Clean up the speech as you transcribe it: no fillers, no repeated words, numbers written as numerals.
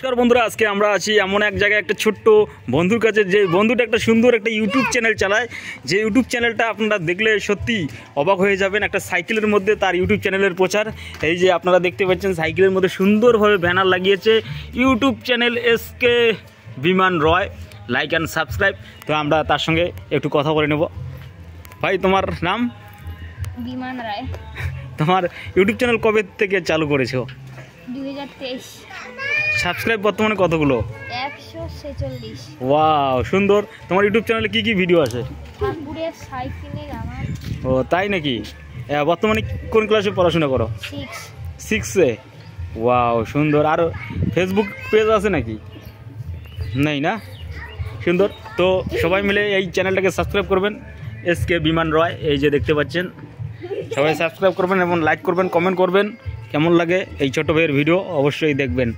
নমস্কার বন্ধুরা, আজকে আমরা আছি এমন এক জায়গায় একটা ছোট্ট বন্ধুর কাছে, যে বন্ধুটা একটা সুন্দর একটা ইউটিউব চ্যানেল চালায়। যে ইউটিউব চ্যানেলটা আপনারা দেখলে সত্যি অবাক হয়ে যাবেন। একটা সাইকেলের মধ্যে তার ইউটিউব চ্যানেলের প্রচার। এই যে আপনারা দেখতে পাচ্ছেন সাইকেলের মধ্যে সুন্দরভাবে ব্যানার লাগিয়েছে, ইউটিউব চ্যানেল এসকে বিমান রয়, লাইক অ্যান্ড সাবস্ক্রাইব। তো আমরা তার সঙ্গে একটু কথা বলে নেব। ভাই, তোমার নাম? বিমান রায়। তোমার ইউটিউব চ্যানেল কবে থেকে চালু করেছো? 2023। সাবস্ক্রাইব বর্তমানে কতগুলো? 146। ওয়াও, সুন্দর। তোমার ইউটিউব চ্যানেলে কি কি ভিডিও আছে? ঠাকুরের সাইকেলের আমার। ও তাই নাকি? বর্তমানে কোন ক্লাসে পড়াশোনা করো? 6। 6-এ। ওয়াও, সুন্দর। আর ফেসবুক পেজ আছে নাকি? নেই না? সুন্দর। তো সবাই মিলে এই চ্যানেলটাকে সাবস্ক্রাইব করবেন, এসকে বিমান রয়। এই যে দেখতে পাচ্ছেন, সবাই সাবস্ক্রাইব করবেন এবং লাইক করবেন, কমেন্ট করবেন। কেমন লাগে এই ছোটো ভাইয়ের ভিডিও অবশ্যই দেখবেন।